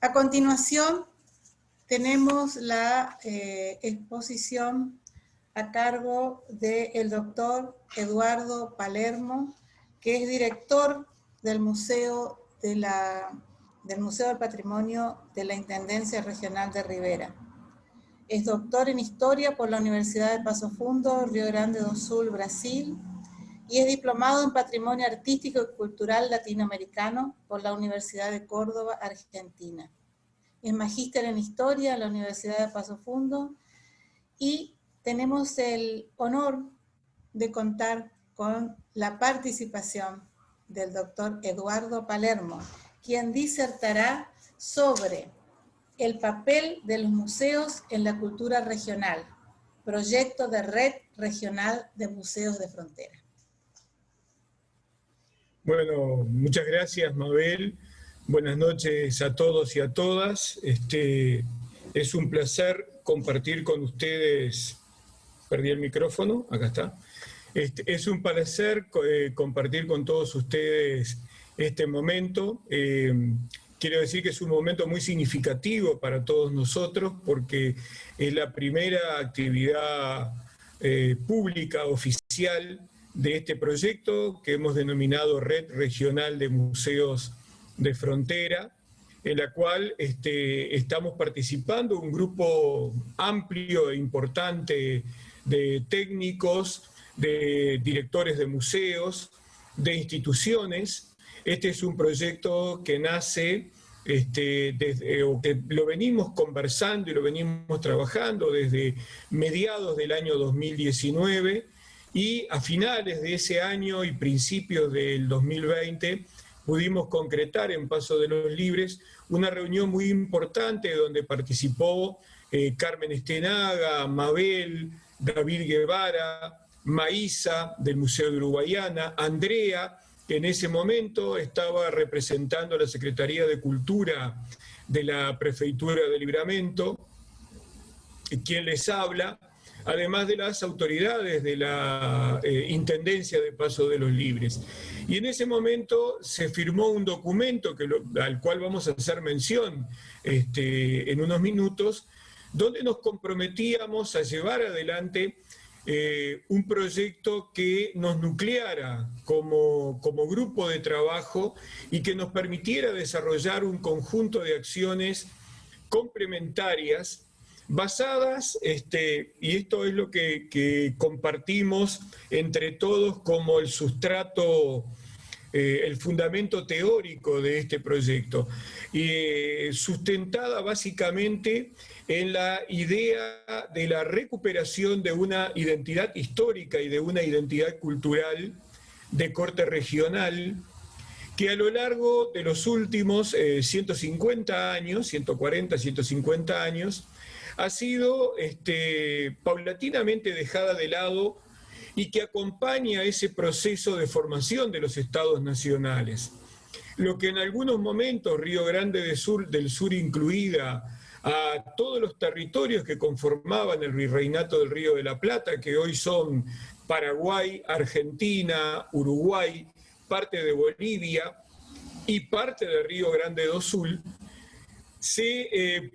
A continuación, tenemos la exposición a cargo del doctor Eduardo Palermo, que es director del Museo del Patrimonio de la Intendencia Regional de Rivera. Es doctor en Historia por la Universidad de Paso Fundo, Río Grande do Sul, Brasil, y es diplomado en Patrimonio Artístico y Cultural Latinoamericano por la Universidad de Córdoba, Argentina. Es magíster en Historia en la Universidad de Paso Fundo y tenemos el honor de contar con la participación del doctor Eduardo Palermo, quien disertará sobre el papel de los museos en la cultura regional, proyecto de Red Regional de Museos de Frontera. Bueno, muchas gracias, Mabel. Buenas noches a todos y a todas. Es un placer compartir con ustedes. Perdí el micrófono, acá está. Es un placer compartir con todos ustedes este momento. Quiero decir que es un momento muy significativo para todos nosotros porque es la primera actividad pública oficial de este proyecto que hemos denominado Red Regional de Museos de Frontera, en la cual estamos participando un grupo amplio e importante de técnicos, de directores de museos, de instituciones. Este es un proyecto que nace, o que lo venimos conversando y lo venimos trabajando desde mediados del año 2019, y a finales de ese año y principios del 2020 pudimos concretar en Paso de los Libres una reunión muy importante donde participó Carmen Estenaga, Mabel, David Guevara, Maísa del Museo de Uruguayana, Andrea, que en ese momento estaba representando a la Secretaría de Cultura de la Prefeitura de Livramento, quien les habla, además de las autoridades de la Intendencia de Paso de los Libres. Y en ese momento se firmó un documento al cual vamos a hacer mención en unos minutos, donde nos comprometíamos a llevar adelante un proyecto que nos nucleara como grupo de trabajo y que nos permitiera desarrollar un conjunto de acciones complementarias basadas, y esto es lo que compartimos entre todos como el sustrato, el fundamento teórico de este proyecto, sustentada básicamente en la idea de la recuperación de una identidad histórica y de una identidad cultural de corte regional, que a lo largo de los últimos 150 años, 140, 150 años, ha sido paulatinamente dejada de lado y que acompaña ese proceso de formación de los estados nacionales. Lo que en algunos momentos, Río Grande del Sur incluida, a todos los territorios que conformaban el Virreinato del Río de la Plata, que hoy son Paraguay, Argentina, Uruguay, parte de Bolivia y parte de Río Grande do Sul,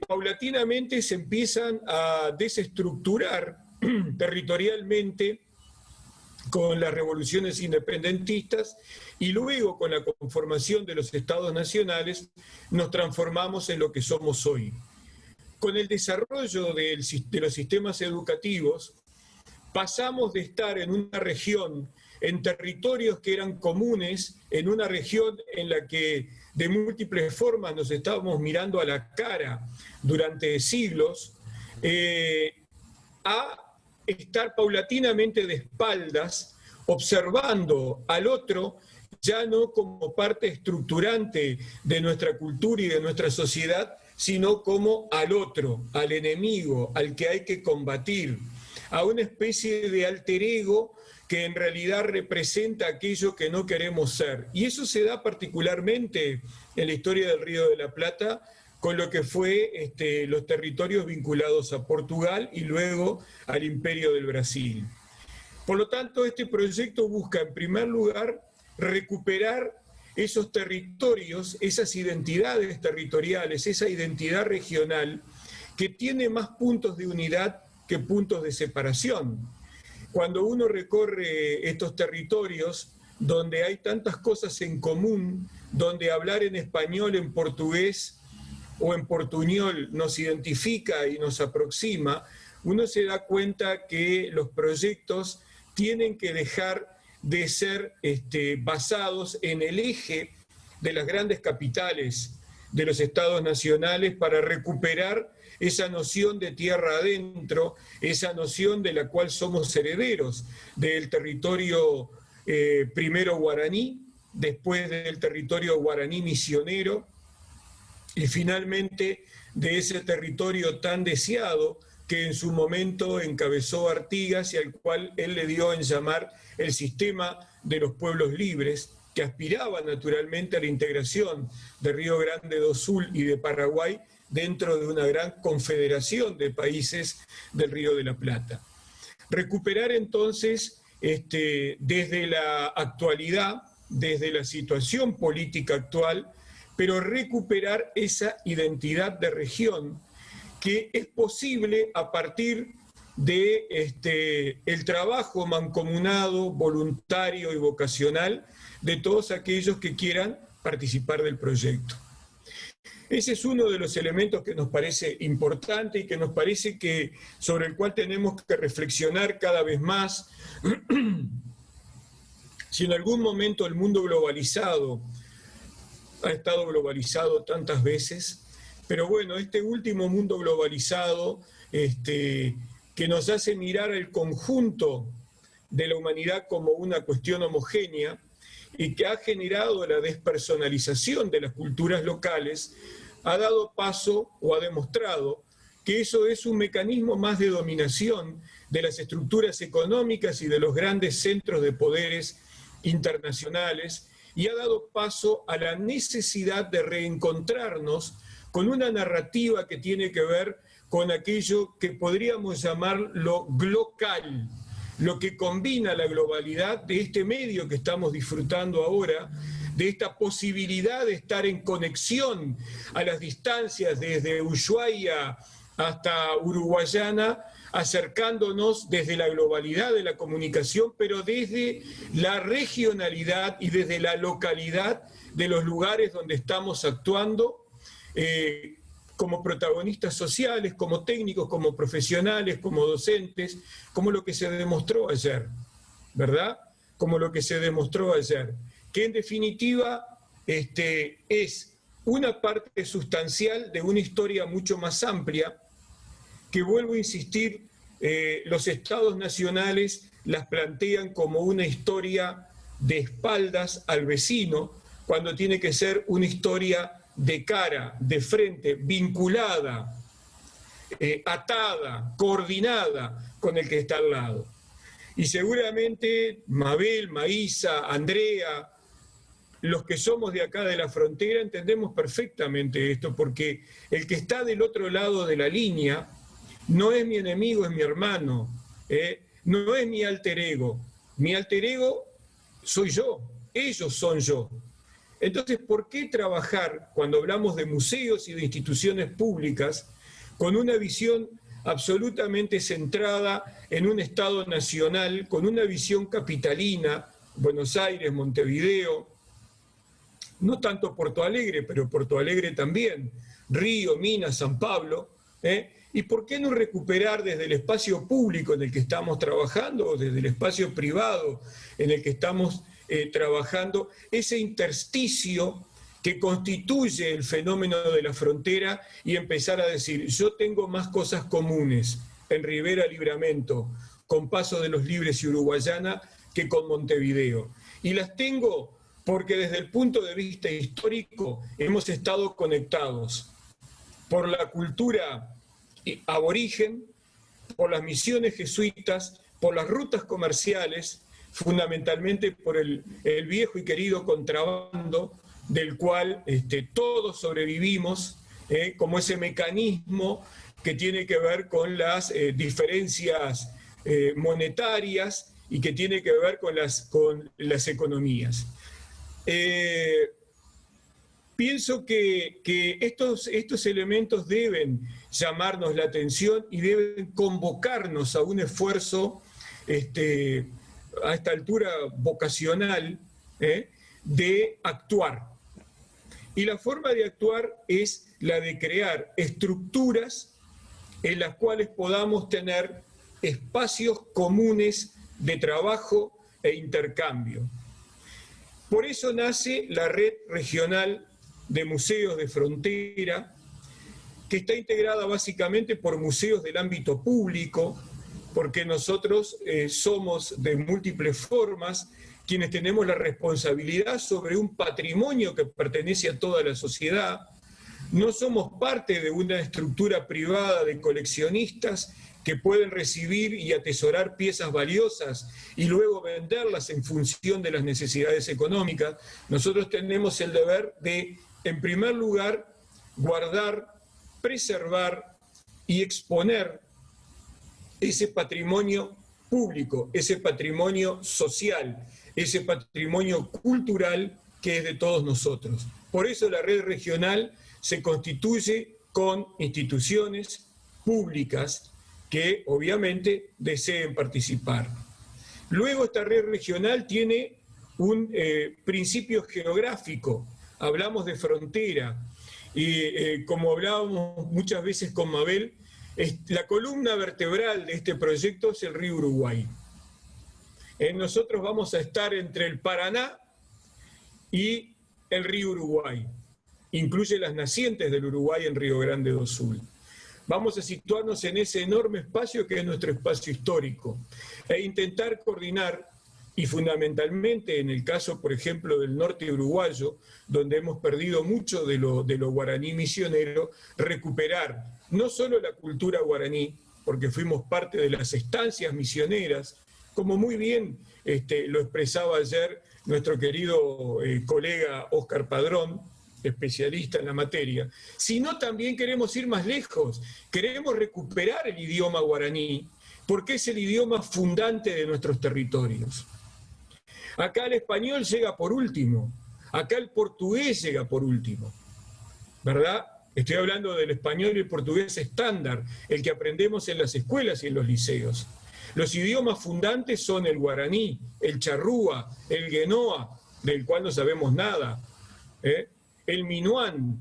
paulatinamente se empiezan a desestructurar territorialmente con las revoluciones independentistas y luego con la conformación de los estados nacionales nos transformamos en lo que somos hoy. Con el desarrollo de los sistemas educativos pasamos de estar en una región, en territorios que eran comunes, en una región en la que de múltiples formas nos estábamos mirando a la cara durante siglos, a estar paulatinamente de espaldas, observando al otro, ya no como parte estructurante de nuestra cultura y de nuestra sociedad, sino como al otro, al enemigo, al que hay que combatir, a una especie de alter ego que en realidad representa aquello que no queremos ser. Y eso se da particularmente en la historia del Río de la Plata, con lo que fue los territorios vinculados a Portugal y luego al Imperio del Brasil. Por lo tanto, este proyecto busca, en primer lugar, recuperar esos territorios, esas identidades territoriales, esa identidad regional que tiene más puntos de unidad que puntos de separación. Cuando uno recorre estos territorios donde hay tantas cosas en común, donde hablar en español, en portugués o en portuñol nos identifica y nos aproxima, uno se da cuenta que los proyectos tienen que dejar de ser basados en el eje de las grandes capitales de los estados nacionales para recuperar esa noción de tierra adentro, esa noción de la cual somos herederos del territorio primero guaraní, después del territorio guaraní misionero y finalmente de ese territorio tan deseado que en su momento encabezó Artigas y al cual él le dio en llamar el sistema de los pueblos libres, que aspiraba naturalmente a la integración de Río Grande do Sul y de Paraguay dentro de una gran confederación de países del Río de la Plata. Recuperar entonces, desde la actualidad, desde la situación política actual, pero recuperar esa identidad de región que es posible a partir de el trabajo mancomunado, voluntario y vocacional de todos aquellos que quieran participar del proyecto. Ese es uno de los elementos que nos parece importante y que nos parece que sobre el cual tenemos que reflexionar cada vez más. Si en algún momento el mundo globalizado ha estado globalizado tantas veces, pero bueno, este último mundo globalizado que nos hace mirar el conjunto de la humanidad como una cuestión homogénea y que ha generado la despersonalización de las culturas locales, ha dado paso o ha demostrado que eso es un mecanismo más de dominación de las estructuras económicas y de los grandes centros de poderes internacionales y ha dado paso a la necesidad de reencontrarnos con una narrativa que tiene que ver con aquello que podríamos llamar lo glocal, lo que combina la globalidad de este medio que estamos disfrutando ahora, de esta posibilidad de estar en conexión a las distancias desde Ushuaia hasta Uruguayana, acercándonos desde la globalidad de la comunicación, pero desde la regionalidad y desde la localidad de los lugares donde estamos actuando, como protagonistas sociales, como técnicos, como profesionales, como docentes, como lo que se demostró ayer, ¿verdad? Como lo que se demostró ayer, que en definitiva es una parte sustancial de una historia mucho más amplia, que vuelvo a insistir, los estados nacionales las plantean como una historia de espaldas al vecino, cuando tiene que ser una historia de cara, de frente, vinculada, atada, coordinada con el que está al lado. Y seguramente Mabel, Maísa, Andrea, los que somos de acá de la frontera entendemos perfectamente esto, porque el que está del otro lado de la línea no es mi enemigo, es mi hermano, no es mi alter ego. Mi alter ego soy yo, ellos son yo. Entonces, ¿por qué trabajar cuando hablamos de museos y de instituciones públicas con una visión absolutamente centrada en un Estado nacional, con una visión capitalina, Buenos Aires, Montevideo, no tanto Porto Alegre, pero Porto Alegre también, Río, Minas, San Pablo, ¿y por qué no recuperar desde el espacio público en el que estamos trabajando o desde el espacio privado en el que estamos trabajando ese intersticio que constituye el fenómeno de la frontera y empezar a decir, yo tengo más cosas comunes en Rivera Libramento, con Paso de los Libres y Uruguayana, que con Montevideo. Y las tengo porque desde el punto de vista histórico hemos estado conectados por la cultura aborigen, por las misiones jesuitas, por las rutas comerciales, fundamentalmente por el viejo y querido contrabando, del cual todos sobrevivimos, como ese mecanismo que tiene que ver con las diferencias monetarias y que tiene que ver con las economías. Pienso que estos elementos deben llamarnos la atención y deben convocarnos a un esfuerzo a esta altura vocacional, de actuar. Y la forma de actuar es la de crear estructuras en las cuales podamos tener espacios comunes de trabajo e intercambio. Por eso nace la Red Regional de Museos de Frontera, que está integrada básicamente por museos del ámbito público, porque nosotros somos de múltiples formas quienes tenemos la responsabilidad sobre un patrimonio que pertenece a toda la sociedad. No somos parte de una estructura privada de coleccionistas que pueden recibir y atesorar piezas valiosas y luego venderlas en función de las necesidades económicas. Nosotros tenemos el deber de, en primer lugar, guardar, preservar y exponer ese patrimonio público, ese patrimonio social, ese patrimonio cultural que es de todos nosotros. Por eso la red regional se constituye con instituciones públicas que obviamente deseen participar. Luego esta red regional tiene un principio geográfico, hablamos de frontera, y como hablábamos muchas veces con Mabel, la columna vertebral de este proyecto es el río Uruguay. Nosotros vamos a estar entre el Paraná y el río Uruguay. Incluye las nacientes del Uruguay en Río Grande do Sul. Vamos a situarnos en ese enorme espacio que es nuestro espacio histórico e intentar coordinar, y fundamentalmente en el caso, por ejemplo, del norte uruguayo, donde hemos perdido mucho de lo guaraní misionero, recuperar no solo la cultura guaraní, porque fuimos parte de las estancias misioneras, como muy bien lo expresaba ayer nuestro querido colega Óscar Padrón, especialista en la materia, sino también queremos ir más lejos, queremos recuperar el idioma guaraní, porque es el idioma fundante de nuestros territorios. Acá el español llega por último, acá el portugués llega por último, ¿verdad? Estoy hablando del español y el portugués estándar, el que aprendemos en las escuelas y en los liceos. Los idiomas fundantes son el guaraní, el charrúa, el guenoa, del cual no sabemos nada, el minuán.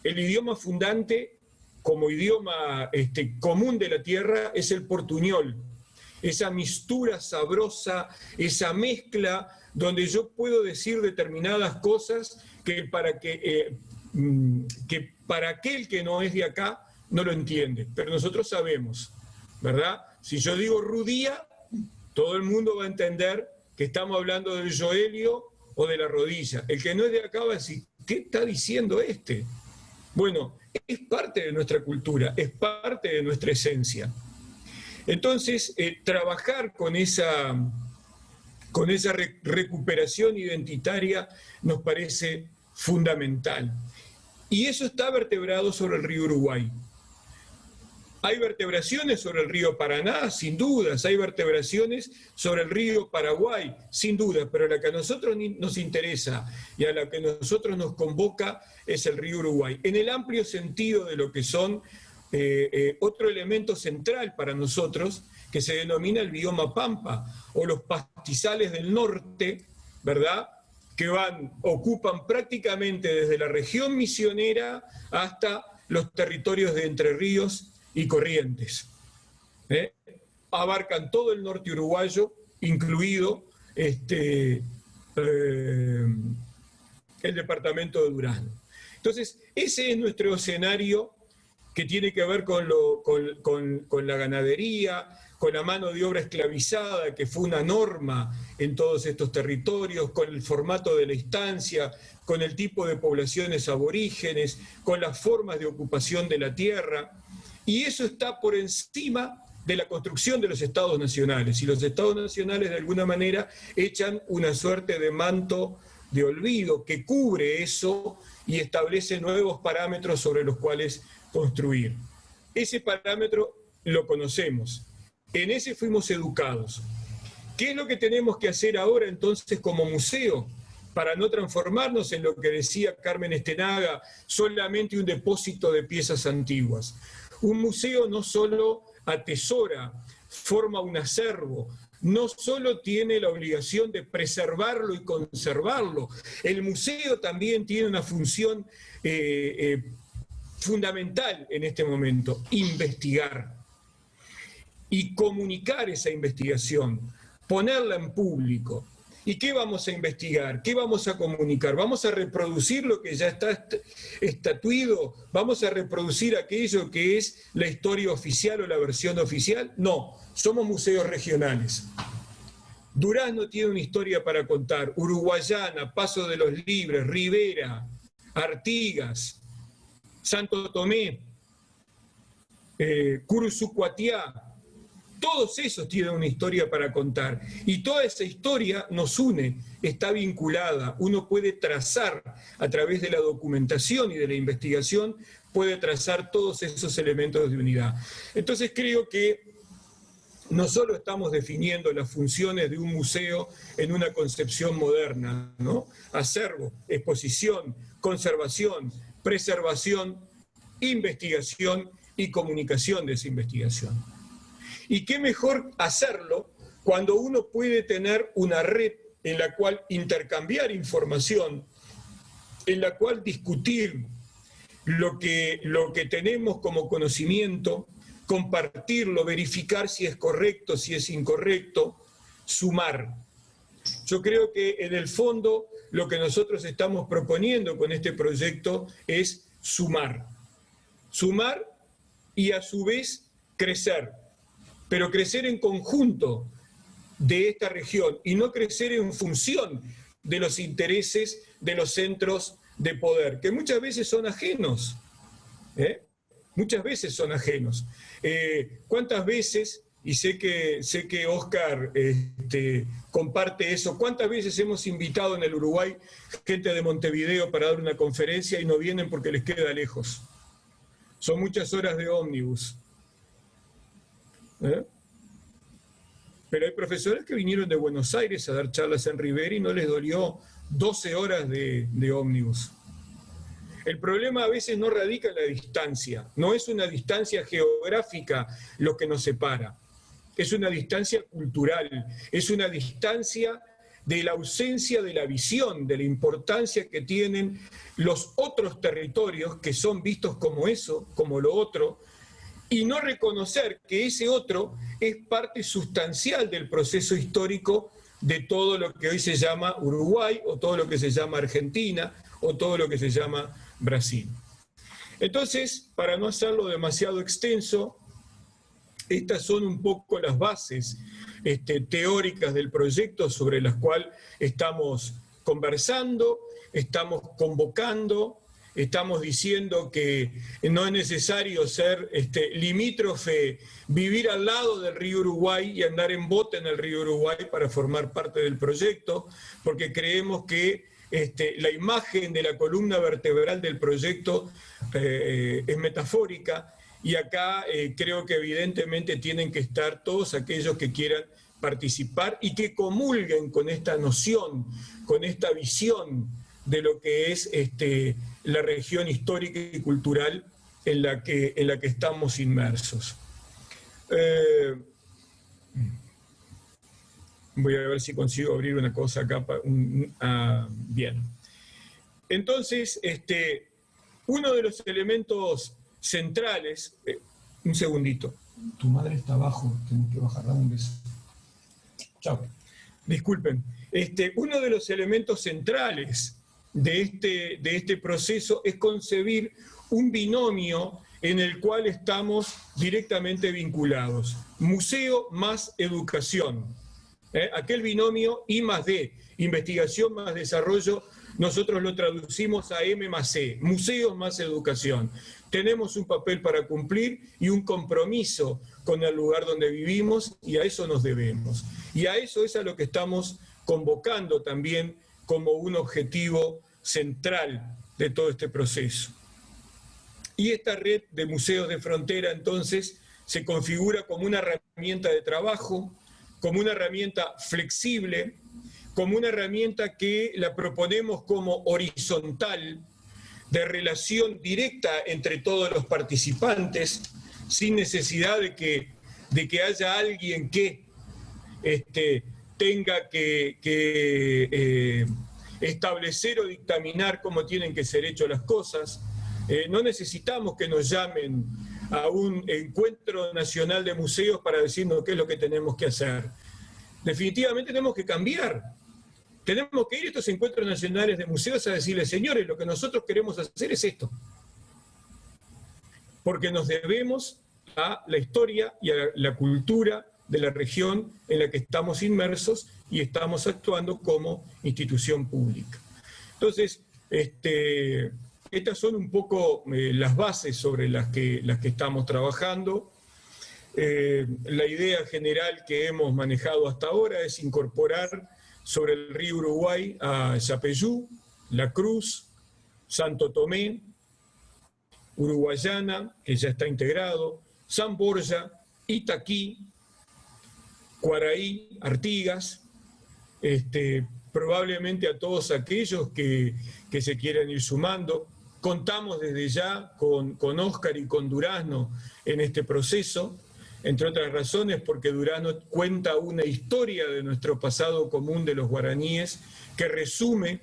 El idioma fundante como idioma común de la tierra es el portuñol. Esa mistura sabrosa, esa mezcla donde yo puedo decir determinadas cosas que para aquel que no es de acá no lo entiende, pero nosotros sabemos, ¿verdad? Si yo digo Rudía, todo el mundo va a entender que estamos hablando del Joelio o de la rodilla. El que no es de acá va a decir, ¿qué está diciendo este? Bueno, es parte de nuestra cultura, es parte de nuestra esencia. Entonces, trabajar con esa recuperación identitaria nos parece fundamental. Y eso está vertebrado sobre el río Uruguay. Hay vertebraciones sobre el río Paraná, sin dudas, hay vertebraciones sobre el río Paraguay, sin duda, pero la que a nosotros nos interesa y a la que a nosotros nos convoca es el río Uruguay. En el amplio sentido de lo que son otro elemento central para nosotros, que se denomina el bioma Pampa, o los pastizales del norte, ¿verdad?, que ocupan prácticamente desde la región misionera hasta los territorios de Entre Ríos y Corrientes. Abarcan todo el norte uruguayo, incluido el departamento de Durazno. Entonces, ese es nuestro escenario que tiene que ver con la ganadería, con la mano de obra esclavizada, que fue una norma en todos estos territorios, con el formato de la estancia, con el tipo de poblaciones aborígenes, con las formas de ocupación de la tierra. Y eso está por encima de la construcción de los estados nacionales. Y los estados nacionales, de alguna manera, echan una suerte de manto de olvido que cubre eso y establece nuevos parámetros sobre los cuales construir. Ese parámetro lo conocemos. En ese fuimos educados. ¿Qué es lo que tenemos que hacer ahora entonces como museo para no transformarnos en lo que decía Carmen Estenaga, solamente un depósito de piezas antiguas. Un museo no solo atesora, forma un acervo, no solo tiene la obligación de preservarlo y conservarlo, el museo también tiene una función fundamental en este momento: investigar y comunicar esa investigación, ponerla en público. ¿Y qué vamos a investigar? ¿Qué vamos a comunicar? ¿Vamos a reproducir lo que ya está estatuido? ¿Vamos a reproducir aquello que es la historia oficial o la versión oficial? No, somos museos regionales. Durazno tiene una historia para contar, Uruguayana, Paso de los Libres, Rivera, Artigas, Santo Tomé, Curuzucuatiá. Todos esos tienen una historia para contar y toda esa historia nos une, está vinculada. Uno puede trazar a través de la documentación y de la investigación, puede trazar todos esos elementos de unidad. Entonces creo que no solo estamos definiendo las funciones de un museo en una concepción moderna, ¿no? Acervo, exposición, conservación, preservación, investigación y comunicación de esa investigación. Y qué mejor hacerlo cuando uno puede tener una red en la cual intercambiar información, en la cual discutir lo que tenemos como conocimiento, compartirlo, verificar si es correcto, si es incorrecto, sumar. Yo creo que en el fondo lo que nosotros estamos proponiendo con este proyecto es sumar. Sumar y a su vez crecer. Pero crecer en conjunto de esta región y no crecer en función de los intereses de los centros de poder, que muchas veces son ajenos, muchas veces son ajenos. ¿Cuántas veces, y sé que Oscar comparte eso, cuántas veces hemos invitado en el Uruguay gente de Montevideo para dar una conferencia y no vienen porque les queda lejos? Son muchas horas de ómnibus. Pero hay profesores que vinieron de Buenos Aires a dar charlas en Rivera y no les dolió 12 horas de ómnibus. El problema a veces no radica en la distancia, no es una distancia geográfica lo que nos separa, es una distancia cultural, es una distancia de la ausencia de la visión, de la importancia que tienen los otros territorios que son vistos como eso, como lo otro, y no reconocer que ese otro es parte sustancial del proceso histórico de todo lo que hoy se llama Uruguay, o todo lo que se llama Argentina, o todo lo que se llama Brasil. Entonces, para no hacerlo demasiado extenso, estas son un poco las bases teóricas del proyecto sobre las cuales estamos conversando, estamos convocando. Estamos diciendo que no es necesario ser limítrofe, vivir al lado del río Uruguay y andar en bote en el río Uruguay para formar parte del proyecto, porque creemos que la imagen de la columna vertebral del proyecto es metafórica, y acá creo que evidentemente tienen que estar todos aquellos que quieran participar y que comulguen con esta noción, con esta visión de lo que es la región histórica y cultural en la que estamos inmersos. Voy a ver si consigo abrir una cosa acá. Bien. Entonces, uno de los elementos centrales... un segundito. Tu madre está abajo, tengo que bajar, dame un beso. Chao. Disculpen. Uno de los elementos centrales de este proceso es concebir un binomio en el cual estamos directamente vinculados. Museo más educación. Aquel binomio I+D, investigación más desarrollo, nosotros lo traducimos a M+E, museos más educación. Tenemos un papel para cumplir y un compromiso con el lugar donde vivimos, y a eso nos debemos. Y a eso es a lo que estamos convocando también como un objetivo central de todo este proceso. Y esta red de museos de frontera, entonces, se configura como una herramienta de trabajo, como una herramienta flexible, como una herramienta que la proponemos como horizontal, de relación directa entre todos los participantes, sin necesidad de que haya alguien que tenga que establecer o dictaminar cómo tienen que ser hechas las cosas. No necesitamos que nos llamen a un encuentro nacional de museos para decirnos qué es lo que tenemos que hacer. Definitivamente tenemos que cambiar. Tenemos que ir a estos encuentros nacionales de museos a decirles, señores, lo que nosotros queremos hacer es esto. Porque nos debemos a la historia y a la cultura de la región en la que estamos inmersos y estamos actuando como institución pública. Entonces, estas son un poco las bases sobre las que estamos trabajando. La idea general que hemos manejado hasta ahora es incorporar sobre el río Uruguay a Yapeyú, La Cruz, Santo Tomé, Uruguayana, que ya está integrado, San Borja, Itaquí, Cuaraí, Artigas, probablemente a todos aquellos que se quieran ir sumando. Contamos desde ya con Óscar y con Durazno en este proceso, entre otras razones porque Durazno cuenta una historia de nuestro pasado común de los guaraníes que resume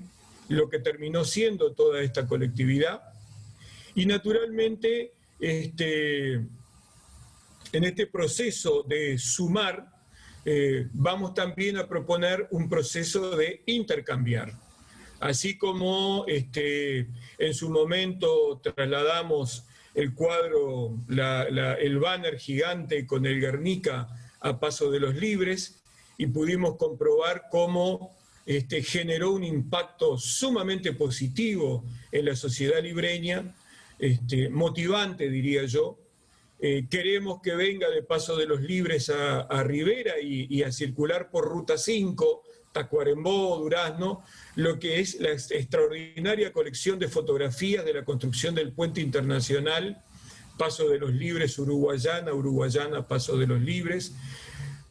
lo que terminó siendo toda esta colectividad. Y naturalmente, en este proceso de sumar, vamos también a proponer un proceso de intercambiar. Así como en su momento trasladamos el cuadro, el banner gigante con el Guernica a Paso de los Libres y pudimos comprobar cómo generó un impacto sumamente positivo en la sociedad libreña, motivante diría yo. Queremos que venga de Paso de los Libres a Rivera y a circular por Ruta 5, Tacuarembó, Durazno, lo que es la extraordinaria colección de fotografías de la construcción del puente internacional, Paso de los Libres, Uruguayana, Uruguayana, Paso de los Libres,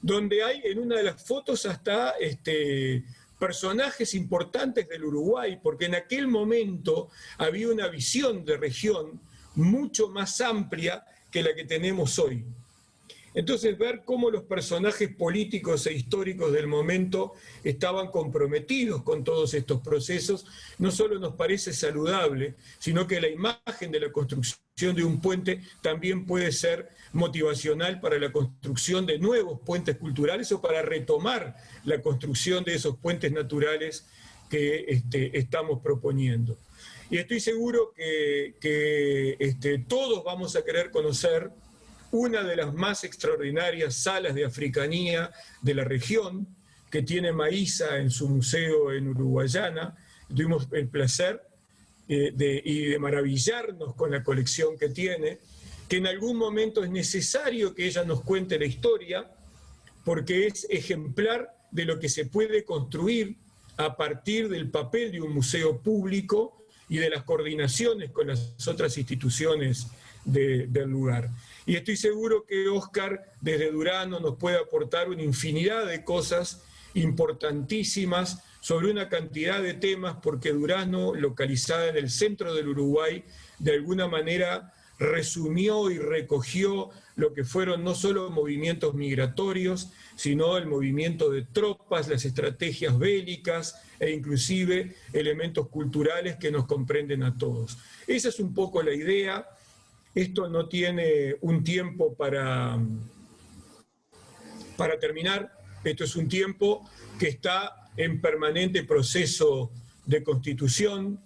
donde hay en una de las fotos hasta personajes importantes del Uruguay, porque en aquel momento había una visión de región mucho más amplia que la que tenemos hoy. Entonces, ver cómo los personajes políticos e históricos del momento estaban comprometidos con todos estos procesos, no solo nos parece saludable, sino que la imagen de la construcción de un puente también puede ser motivacional para la construcción de nuevos puentes culturales o para retomar la construcción de esos puentes naturales que estamos proponiendo. Y estoy seguro que todos vamos a querer conocer una de las más extraordinarias salas de africanía de la región, que tiene Maísa en su museo en Uruguayana. Tuvimos el placer de maravillarnos con la colección que tiene, que en algún momento es necesario que ella nos cuente la historia, porque es ejemplar de lo que se puede construir a partir del papel de un museo público y de las coordinaciones con las otras instituciones del lugar. Y estoy seguro que Óscar desde Durazno nos puede aportar una infinidad de cosas importantísimas sobre una cantidad de temas, porque Durazno, localizada en el centro del Uruguay, de alguna manera resumió y recogió lo que fueron no solo movimientos migratorios, sino el movimiento de tropas, las estrategias bélicas e inclusive elementos culturales que nos comprenden a todos. Esa es un poco la idea. Esto no tiene un tiempo para terminar, esto es un tiempo que está en permanente proceso de constitución.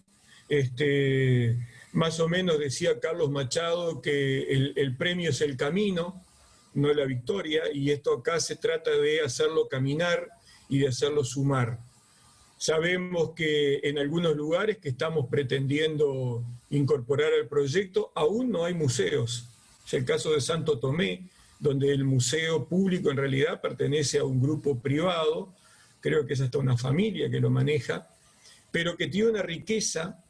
Más o menos decía Carlos Machado que el premio es el camino, no la victoria, y esto acá se trata de hacerlo caminar y de hacerlo sumar. Sabemos que en algunos lugares que estamos pretendiendo incorporar al proyecto aún no hay museos. Es el caso de Santo Tomé, donde el museo público en realidad pertenece a un grupo privado, creo que es hasta una familia que lo maneja, pero que tiene una riqueza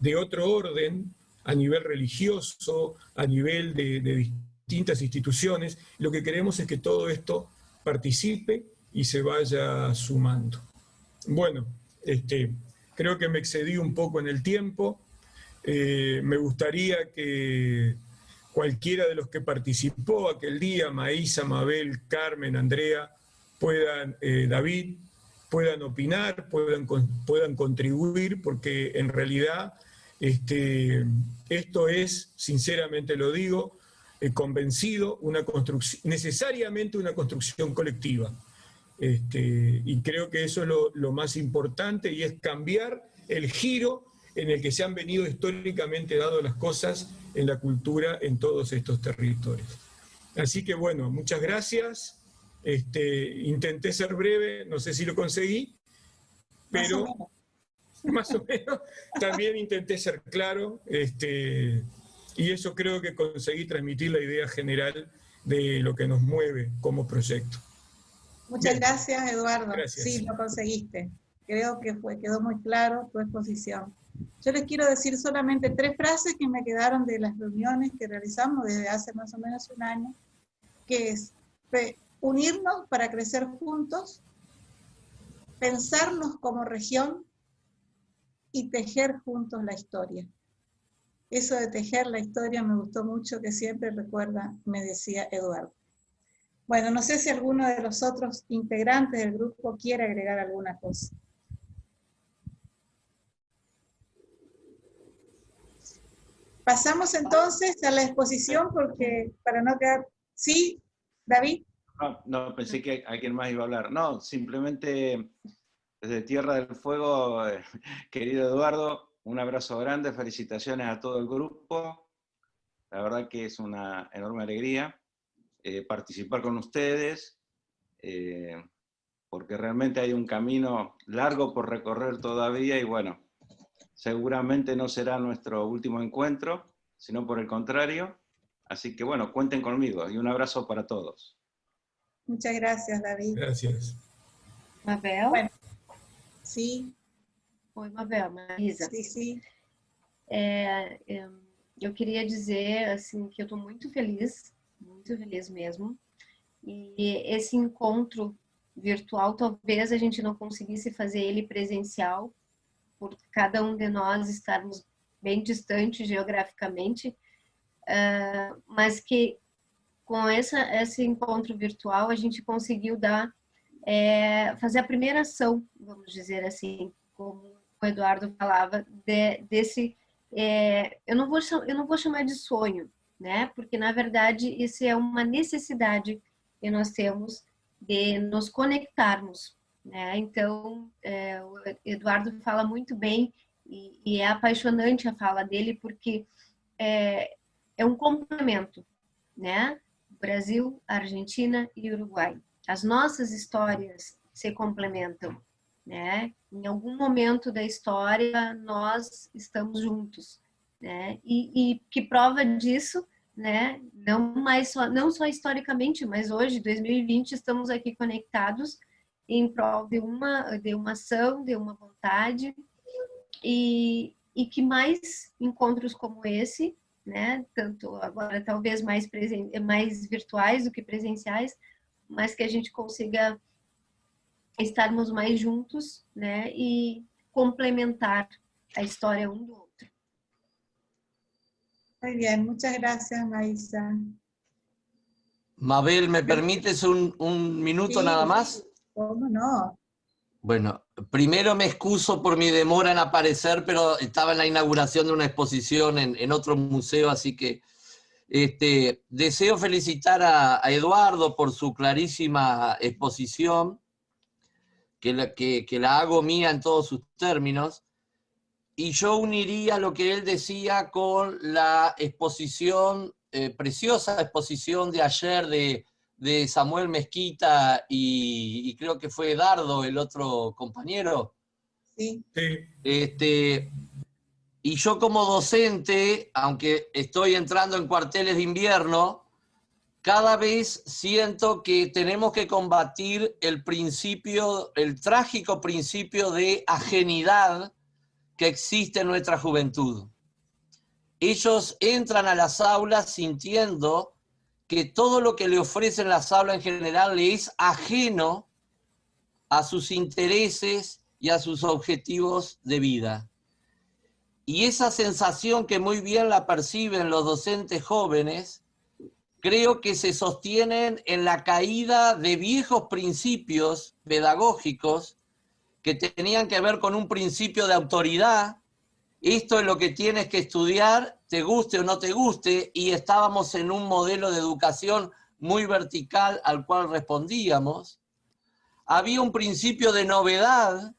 de otro orden a nivel religioso, a nivel de distintas instituciones. Lo que queremos es que todo esto participe y se vaya sumando. Bueno, creo que me excedí un poco en el tiempo. Me gustaría que cualquiera de los que participó aquel día, Maísa, Mabel, Carmen, Andrea, David, puedan opinar, puedan contribuir, porque en realidad esto es, sinceramente lo digo, convencido, necesariamente una construcción colectiva. Y creo que eso es lo más importante, y es cambiar el giro en el que se han venido históricamente dando las cosas en la cultura en todos estos territorios. Así que bueno, muchas gracias. Intenté ser breve, no sé si lo conseguí, pero más o menos también intenté ser claro, y eso creo que conseguí transmitir la idea general de lo que nos mueve como proyecto. Muchas gracias, Eduardo. Gracias. Sí, lo conseguiste. Creo que quedó muy claro tu exposición. Yo les quiero decir solamente 3 frases que me quedaron de las reuniones que realizamos desde hace más o menos un año, que es unirnos para crecer juntos, pensarnos como región y tejer juntos la historia. Eso de tejer la historia me gustó mucho, que siempre recuerda, me decía Eduardo. Bueno, no sé si alguno de los otros integrantes del grupo quiere agregar alguna cosa. Pasamos entonces a la exposición, porque para no quedar... ¿Sí, David? No, pensé que alguien más iba a hablar. No, simplemente desde Tierra del Fuego, querido Eduardo, un abrazo grande, felicitaciones a todo el grupo. La verdad que es una enorme alegría participar con ustedes, porque realmente hay un camino largo por recorrer todavía, y bueno, seguramente no será nuestro último encuentro, sino por el contrario. Así que bueno, cuenten conmigo, y un abrazo para todos. Muchas gracias, David. Gracias. Mabel? Bueno, sí. Oi, Mabel, Marisa. Sí. Eu queria dizer assim, que eu estou muito feliz mesmo. E esse encontro virtual, talvez a gente não conseguisse fazer ele presencial, por cada um de nós estarmos bem distantes geograficamente, mas que com esse encontro virtual a gente conseguiu fazer a primeira ação, vamos dizer assim, como o Eduardo falava, desse... eu não vou chamar de sonho, né? Porque, na verdade, isso é uma necessidade que nós temos de nos conectarmos, né? Então, o Eduardo fala muito bem, e é apaixonante a fala dele, porque é um complemento, né? Brasil, Argentina e Uruguai. As nossas histórias se complementam, né? Em algum momento da história nós estamos juntos, né? E que prova disso, né? Não só historicamente, mas hoje, 2020, estamos aqui conectados em prol de uma ação, de uma vontade, e que mais encontros como esse, né? Tanto agora talvez mais virtuais do que presenciais, mas que a gente consiga estarmos mais juntos, né? E complementar a história um do outro. Muy bien, muchas gracias, Maísa. Mabel, ¿me permites un minuto nada más? ¿Cómo no? Bueno, primero me excuso por mi demora en aparecer, pero estaba en la inauguración de una exposición en otro museo, así que deseo felicitar a Eduardo por su clarísima exposición, que la hago mía en todos sus términos, y yo uniría lo que él decía con la exposición, preciosa exposición de ayer de Samuel Mezquita y creo que fue Dardo, el otro compañero. Sí. Y yo como docente, aunque estoy entrando en cuarteles de invierno, cada vez siento que tenemos que combatir el trágico principio de ajenidad que existe en nuestra juventud. Ellos entran a las aulas sintiendo que todo lo que le ofrecen las aulas en general le es ajeno a sus intereses y a sus objetivos de vida. Y esa sensación que muy bien la perciben los docentes jóvenes, creo que se sostienen en la caída de viejos principios pedagógicos que tenían que ver con un principio de autoridad. Esto es lo que tienes que estudiar, te guste o no te guste, y estábamos en un modelo de educación muy vertical al cual respondíamos. Había un principio de novedad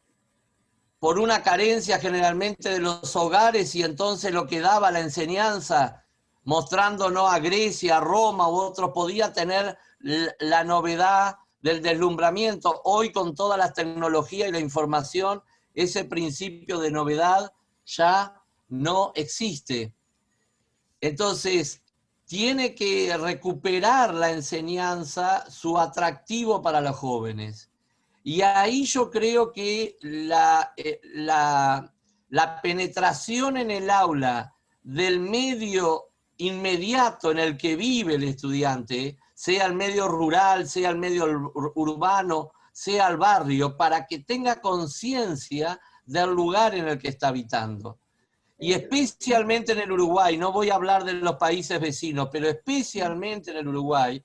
por una carencia generalmente de los hogares, y entonces lo que daba la enseñanza, mostrándonos a Grecia, a Roma u otros, podía tener la novedad del deslumbramiento. Hoy, con todas las tecnologías y la información, ese principio de novedad ya no existe. Entonces, tiene que recuperar la enseñanza su atractivo para los jóvenes. Y ahí yo creo que la penetración en el aula del medio inmediato en el que vive el estudiante, sea el medio rural, sea el medio urbano, sea el barrio, para que tenga conciencia del lugar en el que está habitando. Y especialmente en el Uruguay, no voy a hablar de los países vecinos, pero especialmente en el Uruguay,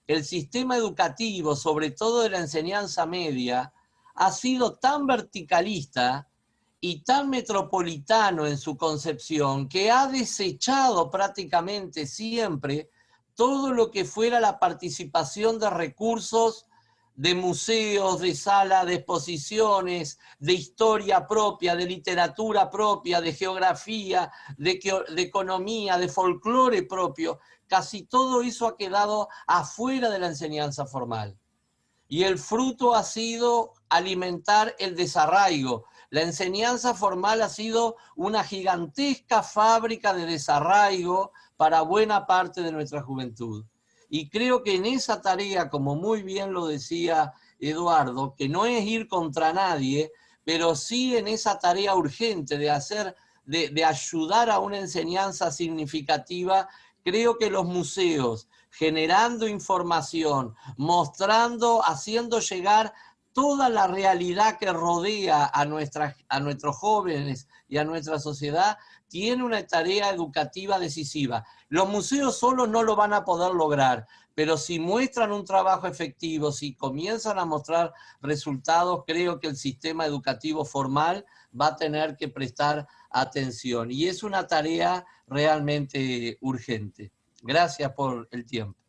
el sistema educativo, sobre todo de la enseñanza media, ha sido tan verticalista y tan metropolitano en su concepción que ha desechado prácticamente siempre todo lo que fuera la participación de recursos de museos, de salas de exposiciones, de historia propia, de literatura propia, de geografía, de economía, de folclore propio. Casi todo eso ha quedado afuera de la enseñanza formal. Y el fruto ha sido alimentar el desarraigo. La enseñanza formal ha sido una gigantesca fábrica de desarraigo para buena parte de nuestra juventud. Y creo que en esa tarea, como muy bien lo decía Eduardo, que no es ir contra nadie, pero sí en esa tarea urgente de ayudar a una enseñanza significativa, creo que los museos, generando información, mostrando, haciendo llegar toda la realidad que rodea a nuestros jóvenes y a nuestra sociedad, tiene una tarea educativa decisiva. Los museos solos no lo van a poder lograr, pero si muestran un trabajo efectivo, si comienzan a mostrar resultados, creo que el sistema educativo formal va a tener que prestar atención. Y es una tarea realmente urgente. Gracias por el tiempo.